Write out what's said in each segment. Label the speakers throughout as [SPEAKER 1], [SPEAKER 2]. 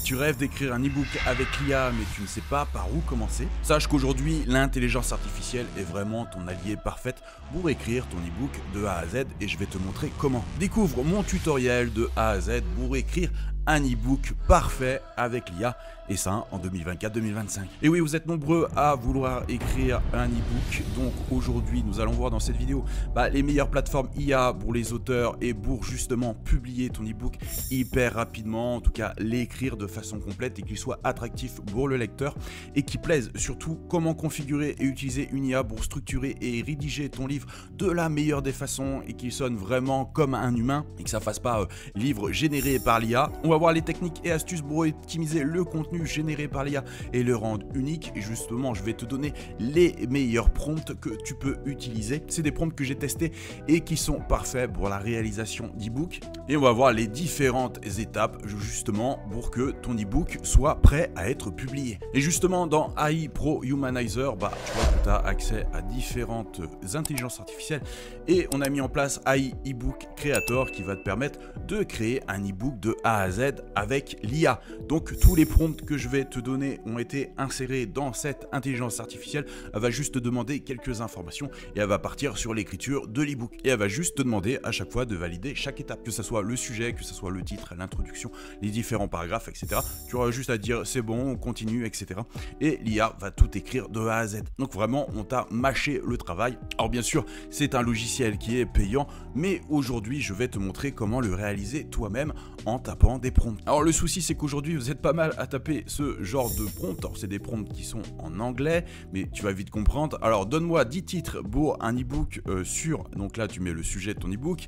[SPEAKER 1] Tu rêves d'écrire un e-book avec l'IA mais tu ne sais pas par où commencer? Sache qu'aujourd'hui, l'intelligence artificielle est vraiment ton allié parfait pour écrire ton e-book de A à Z et je vais te montrer comment. Découvre mon tutoriel de A à Z pour écrire un e-book parfait avec l'IA et ça en 2024-2025. Et oui, vous êtes nombreux à vouloir écrire un e-book, donc aujourd'hui nous allons voir dans cette vidéo les meilleures plateformes IA pour les auteurs et pour justement publier ton e-book hyper rapidement, en tout cas l'écrire de façon complète et qu'il soit attractif pour le lecteur et qui plaise. Surtout comment configurer et utiliser une IA pour structurer et rédiger ton livre de la meilleure des façons et qu'il sonne vraiment comme un humain et que ça fasse pas livre généré par l'IA. On va voir les techniques et astuces pour optimiser le contenu généré par l'IA et le rendre unique. Et justement, je vais te donner les meilleurs prompts que tu peux utiliser. C'est des prompts que j'ai testés et qui sont parfaits pour la réalisation d'e-book. Et on va voir les différentes étapes justement pour que ton e-book soit prêt à être publié. Et justement, dans AI Pro Humanizer, tu vois que tu as accès à différentes intelligences artificielles et on a mis en place AI eBook Creator qui va te permettre de créer un e-book de A à Z avec l'IA. Donc tous les prompts que je vais te donner ont été insérés dans cette intelligence artificielle. Elle va juste te demander quelques informations et elle va partir sur l'écriture de l'e-book. Et elle va juste te demander à chaque fois de valider chaque étape, que ce soit le sujet, que ce soit le titre, l'introduction, les différents paragraphes, etc. Tu auras juste à dire c'est bon, on continue, etc. Et l'IA va tout écrire de A à Z. Donc vraiment, on t'a mâché le travail. Alors bien sûr, c'est un logiciel qui est payant, mais aujourd'hui, je vais te montrer comment le réaliser toi-même en tapant des prompts. Alors le souci, c'est qu'aujourd'hui, vous êtes pas mal à taper ce genre de prompts. Alors c'est des prompts qui sont en anglais, mais tu vas vite comprendre. Alors donne-moi 10 titres pour un e-book sur, donc là tu mets le sujet de ton e-book.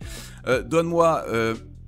[SPEAKER 1] Donne-moi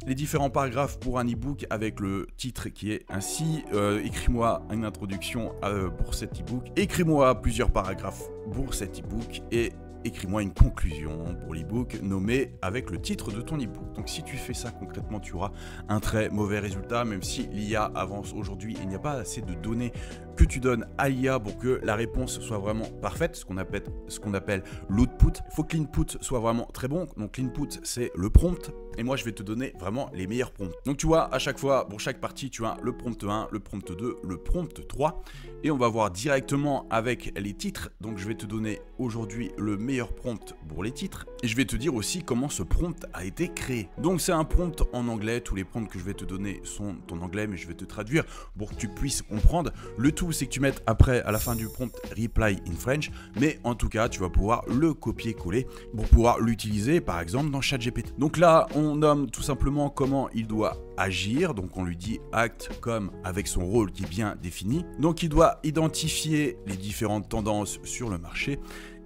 [SPEAKER 1] les différents paragraphes pour un e-book avec le titre qui est ainsi. Écris-moi une introduction pour cet e-book. Écris-moi plusieurs paragraphes pour cet e-book et écris-moi une conclusion pour l'e-book nommé avec le titre de ton e-book. Donc si tu fais ça concrètement, tu auras un très mauvais résultat, même si l'IA avance aujourd'hui, il n'y a pas assez de données que tu donnes à l'IA pour que la réponse soit vraiment parfaite, ce qu'on appelle l'output. Il faut que l'input soit vraiment très bon. Donc l'input, c'est le prompt. Et moi, je vais te donner vraiment les meilleurs prompts. Donc tu vois, à chaque fois, pour chaque partie, tu as le prompt 1, le prompt 2, le prompt 3. Et on va voir directement avec les titres. Donc je vais te donner aujourd'hui le meilleur prompt pour les titres. Et je vais te dire aussi comment ce prompt a été créé. Donc c'est un prompt en anglais. Tous les prompts que je vais te donner sont en anglais, mais je vais te traduire pour que tu puisses comprendre. Le tout, c'est que tu mettes après, à la fin du prompt, reply in French. Mais en tout cas, tu vas pouvoir le copier-coller pour pouvoir l'utiliser, par exemple, dans ChatGPT. Donc là, on nomme tout simplement comment il doit agir. Donc on lui dit act comme avec son rôle qui est bien défini. Donc il doit identifier les différentes tendances sur le marché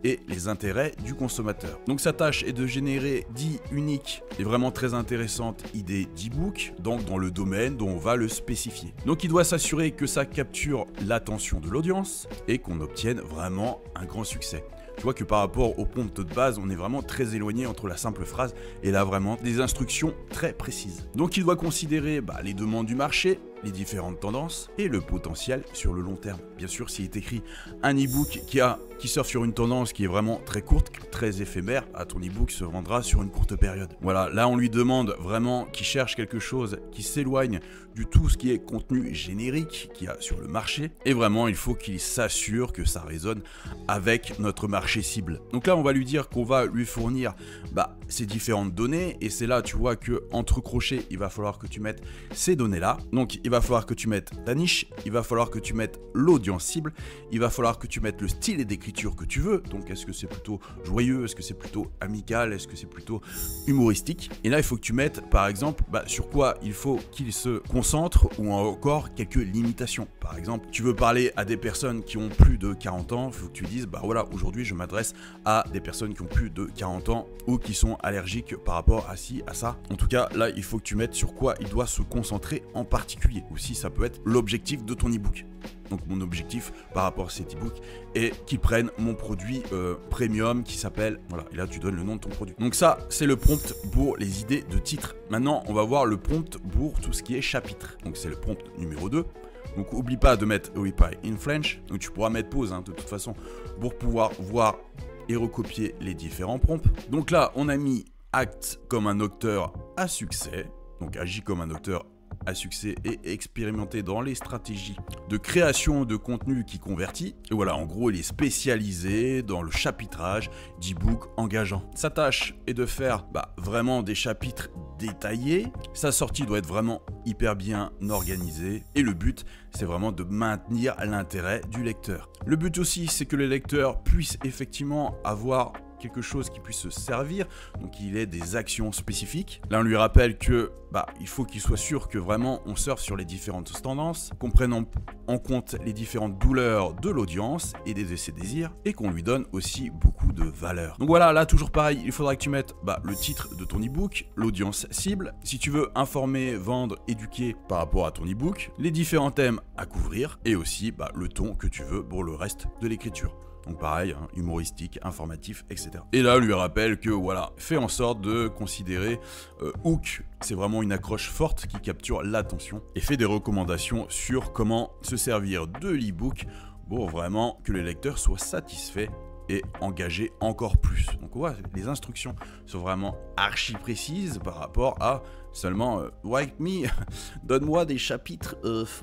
[SPEAKER 1] et les intérêts du consommateur. Donc sa tâche est de générer 10 uniques et vraiment très intéressantes idées d'e-book, donc dans le domaine dont on va le spécifier. Donc il doit s'assurer que ça capture l'attention de l'audience et qu'on obtienne vraiment un grand succès. Tu vois que par rapport au prompt de base, on est vraiment très éloigné entre la simple phrase et là vraiment des instructions très précises. Donc il doit considérer les demandes du marché, les différentes tendances et le potentiel sur le long terme. Bien sûr, s'il est écrit un e-book qui sort sur une tendance qui est vraiment très courte, très éphémère, ton e-book se vendra sur une courte période. Voilà, là on lui demande vraiment qu'il cherche quelque chose qui s'éloigne du tout ce qui est contenu générique qu'il y a sur le marché. Et vraiment, il faut qu'il s'assure que ça résonne avec notre marché cible. Donc là, on va lui dire qu'on va lui fournir ces différentes données. Et c'est là, tu vois que entre crochets, il va falloir que tu mettes ces données-là. Donc, il va falloir que tu mettes ta niche. Il va falloir que tu mettes l'audience cible. Il va falloir que tu mettes le style d'écriture que tu veux. Donc, est-ce que c'est plutôt joyeux? Est-ce que c'est plutôt amical? Est-ce que c'est plutôt humoristique? Et là, il faut que tu mettes, par exemple, sur quoi il faut qu'il se concentre ou encore quelques limitations. Par exemple, tu veux parler à des personnes qui ont plus de 40 ans, il faut que tu dises, voilà, aujourd'hui, je m'adresse à des personnes qui ont plus de 40 ans ou qui sont allergiques par rapport à ci, à ça. En tout cas, là, il faut que tu mettes sur quoi il doit se concentrer en particulier. Aussi, ça peut être l'objectif de ton e-book. Donc mon objectif par rapport à cet e-book est qu'ils prennent mon produit premium qui s'appelle, voilà, et là tu donnes le nom de ton produit. Donc ça, c'est le prompt pour les idées de titre. Maintenant, on va voir le prompt pour tout ce qui est chapitre. Donc c'est le prompt numéro 2. Donc oublie pas de mettre reply in French. Donc tu pourras mettre pause de toute façon pour pouvoir voir et recopier les différents prompts. Donc là, on a mis act comme un auteur à succès. Donc agis comme un auteur à succès et expérimenté dans les stratégies de création de contenu qui convertit. Et voilà, en gros, il est spécialisé dans le chapitrage d'e-book engageant. Sa tâche est de faire vraiment des chapitres détaillés. Sa sortie doit être vraiment hyper bien organisée. Et le but, c'est vraiment de maintenir l'intérêt du lecteur. Le but aussi, c'est que les lecteurs puissent effectivement avoir quelque chose qui puisse se servir, donc il ait des actions spécifiques. Là, on lui rappelle que il faut qu'il soit sûr que vraiment on surfe sur les différentes tendances, qu'on prenne en compte les différentes douleurs de l'audience et de ses désirs, et qu'on lui donne aussi beaucoup de valeur. Donc voilà, là toujours pareil, il faudra que tu mettes le titre de ton e-book, l'audience cible, si tu veux informer, vendre, éduquer par rapport à ton e-book, les différents thèmes à couvrir, et aussi le ton que tu veux pour le reste de l'écriture. Donc pareil, humoristique, informatif, etc. Et là, on lui rappelle que voilà, fais en sorte de considérer hook, c'est vraiment une accroche forte qui capture l'attention, et fais des recommandations sur comment se servir de l'e-book pour vraiment que les lecteurs soient satisfaits et engagés encore plus. Donc voilà, les instructions sont vraiment archi précises par rapport à seulement write me, donne-moi des chapitres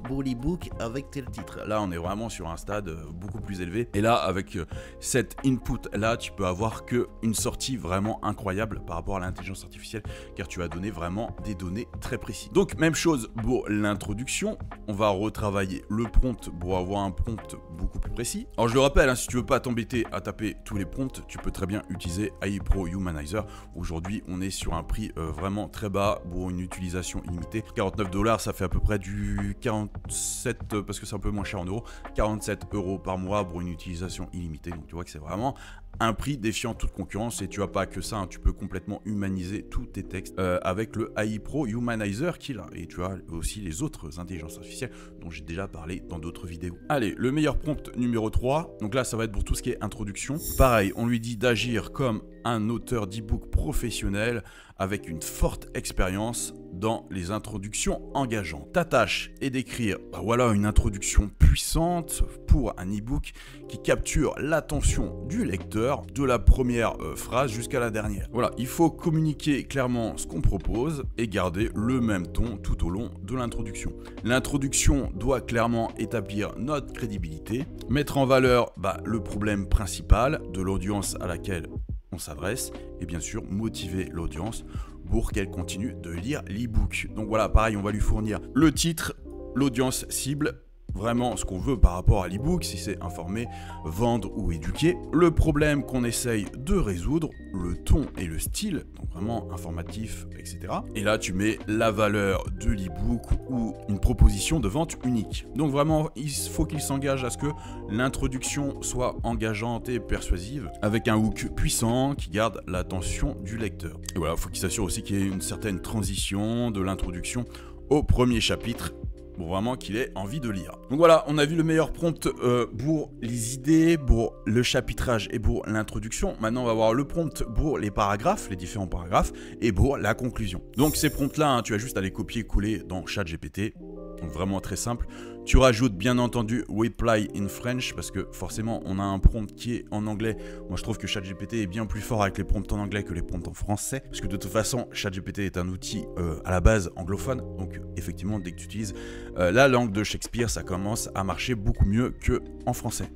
[SPEAKER 1] pour l'e-book avec tel titre. Là, on est vraiment sur un stade beaucoup plus élevé. Et là, avec cet input-là, tu peux avoir une sortie vraiment incroyable par rapport à l'intelligence artificielle, car tu as donné vraiment des données très précises. Donc, même chose pour l'introduction. On va retravailler le prompt pour avoir un prompt beaucoup plus précis. Alors, je le rappelle, si tu veux pas t'embêter à taper tous les prompts, tu peux très bien utiliser AI Pro Humanizer. Aujourd'hui, on est sur un prix vraiment très bas pour une utilisation illimitée. 49 $, ça fait à peu près du 47, parce que c'est un peu moins cher en euros, 47 € par mois pour une utilisation illimitée. Donc tu vois que c'est vraiment un prix défiant toute concurrence, et tu n'as pas que ça, tu peux complètement humaniser tous tes textes avec le AI Pro Humanizer qui est là, et tu as aussi les autres intelligences artificielles dont j'ai déjà parlé dans d'autres vidéos. Allez, le meilleur prompt numéro 3, donc là ça va être pour tout ce qui est introduction. Pareil, on lui dit d'agir comme un auteur d'e-book professionnel avec une forte expérience dans les introductions engageantes. Ta tâche est d'écrire voilà une introduction puissante pour un e-book qui capture l'attention du lecteur de la première phrase jusqu'à la dernière. Voilà, il faut communiquer clairement ce qu'on propose et garder le même ton tout au long de l'introduction. L'introduction doit clairement établir notre crédibilité, mettre en valeur le problème principal de l'audience à laquelle on s'adresse, et bien sûr motiver l'audience pour qu'elle continue de lire l'e-book. Donc voilà, pareil, on va lui fournir le titre, l'audience cible, vraiment ce qu'on veut par rapport à l'e-book, si c'est informer, vendre ou éduquer, le problème qu'on essaye de résoudre, le ton et le style, donc vraiment informatif, etc. Et là, tu mets la valeur de l'e-book ou une proposition de vente unique. Donc vraiment, il faut qu'il s'engage à ce que l'introduction soit engageante et persuasive, avec un hook puissant qui garde l'attention du lecteur. Et voilà, il faut qu'il s'assure aussi qu'il y ait une certaine transition de l'introduction au premier chapitre, pour vraiment qu'il ait envie de lire. Donc voilà, on a vu le meilleur prompt pour les idées, pour le chapitrage et pour l'introduction. Maintenant, on va voir le prompt pour les paragraphes, les différents paragraphes, et pour la conclusion. Donc ces prompts-là, tu as juste à les copier-coller dans ChatGPT. Donc vraiment très simple. Tu rajoutes bien entendu reply in French, parce que forcément on a un prompt qui est en anglais. Moi je trouve que ChatGPT est bien plus fort avec les prompts en anglais que les prompts en français, parce que de toute façon ChatGPT est un outil à la base anglophone. Donc effectivement, dès que tu utilises la langue de Shakespeare, ça commence à marcher beaucoup mieux que en français.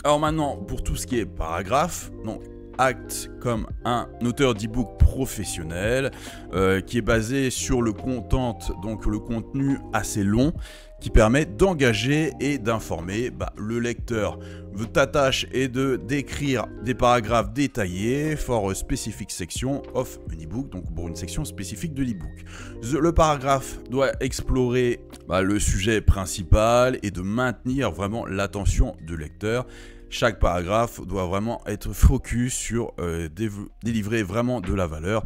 [SPEAKER 1] Alors maintenant, pour tout ce qui est paragraphe, donc acte comme un auteur d'e-book professionnel qui est basé sur le content, donc le contenu assez long, qui permet d'engager et d'informer le lecteur. Ta tâche est de d'écrire des paragraphes détaillés for a specific section of an e-book, donc pour une section spécifique de l'e-book. Le paragraphe doit explorer le sujet principal et de maintenir vraiment l'attention du lecteur. Chaque paragraphe doit vraiment être focus sur délivrer vraiment de la valeur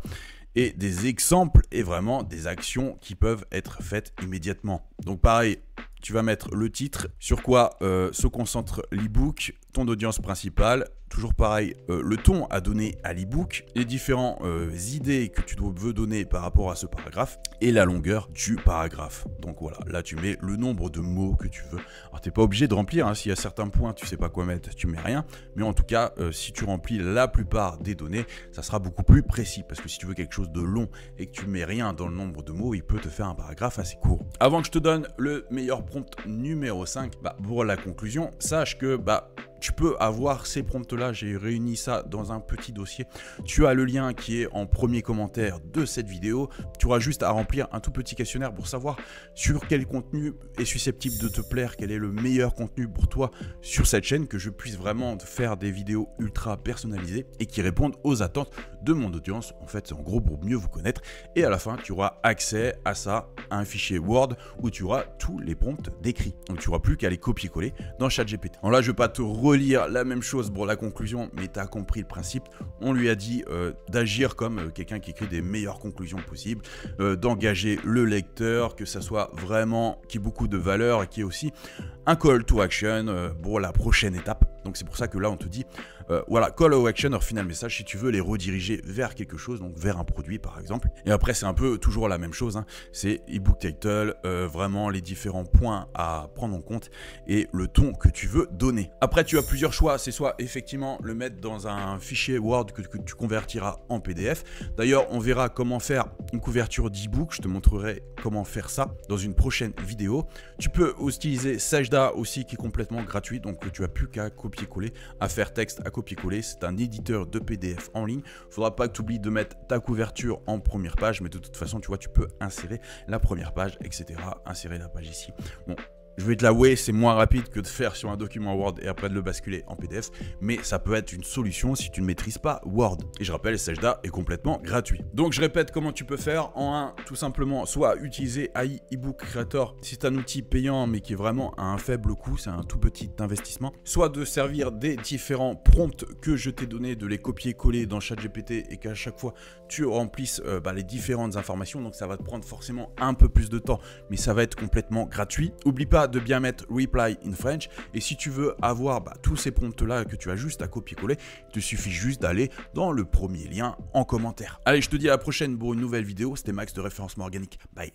[SPEAKER 1] et des exemples et vraiment des actions qui peuvent être faites immédiatement. Donc pareil, tu vas mettre le titre, sur quoi se concentre l'e-book, ton audience principale, toujours pareil, le ton à donner à l'ebook, les différentes idées que tu veux donner par rapport à ce paragraphe et la longueur du paragraphe. Donc voilà, là tu mets le nombre de mots que tu veux. Alors tu n'es pas obligé de remplir, hein, s'il y a certains points tu sais pas quoi mettre, tu mets rien, mais en tout cas si tu remplis la plupart des données, ça sera beaucoup plus précis, parce que si tu veux quelque chose de long et que tu mets rien dans le nombre de mots, il peut te faire un paragraphe assez court. Avant que je te donne le meilleur prompt numéro 5, pour la conclusion, sache que tu peux avoir ces prompts-là, j'ai réuni ça dans un petit dossier. Tu as le lien qui est en premier commentaire de cette vidéo. Tu auras juste à remplir un tout petit questionnaire pour savoir sur quel contenu est susceptible de te plaire, quel est le meilleur contenu pour toi sur cette chaîne, que je puisse vraiment faire des vidéos ultra personnalisées et qui répondent aux attentes de mon audience. En fait, c'est en gros pour mieux vous connaître. Et à la fin, tu auras accès à ça, à un fichier Word où tu auras tous les prompts décrits. Donc, tu n'auras plus qu'à les copier-coller dans ChatGPT. Alors là, je ne vais pas te relire la même chose pour la conclusion, mais tu as compris le principe. On lui a dit d'agir comme quelqu'un qui écrit des meilleures conclusions possibles, d'engager le lecteur, que ça soit vraiment qui ait beaucoup de valeur et qui ait aussi un call to action pour la prochaine étape. Donc c'est pour ça que là on te dit voilà, call to action, or final message, si tu veux les rediriger vers quelque chose, donc vers un produit par exemple. Et après c'est un peu toujours la même chose, hein. C'est ebook title, vraiment les différents points à prendre en compte et le ton que tu veux donner. Après tu as plusieurs choix, c'est soit effectivement le mettre dans un fichier Word que tu convertiras en PDF. D'ailleurs on verra comment faire une couverture d'ebook, je te montrerai comment faire ça dans une prochaine vidéo. Tu peux utiliser Sajda aussi qui est complètement gratuit, donc tu as plus qu'à copier-coller, à faire texte, à copier-coller. C'est un éditeur de PDF en ligne. Faudra pas que tu oublies de mettre ta couverture en première page, mais de toute façon tu vois tu peux insérer la première page, etc. Insérer la page ici. Bon, je vais te l'avouer, c'est moins rapide que de faire sur un document Word et après de le basculer en PDF, mais ça peut être une solution si tu ne maîtrises pas Word. Et je rappelle, Sajda est complètement gratuit. Donc je répète comment tu peux faire. En un, tout simplement, soit utiliser AI eBook Creator, c'est un outil payant mais qui est vraiment à un faible coût, c'est un tout petit investissement. Soit de servir des différents prompts que je t'ai donné, de les copier-coller dans ChatGPT et qu'à chaque fois tu remplisses les différentes informations. Donc ça va te prendre forcément un peu plus de temps, mais ça va être complètement gratuit. Oublie pas de bien mettre reply in French, et si tu veux avoir tous ces prompts là que tu as juste à copier-coller, il te suffit juste d'aller dans le premier lien en commentaire. Allez, je te dis à la prochaine pour une nouvelle vidéo. C'était Max de Référencement Organique. Bye.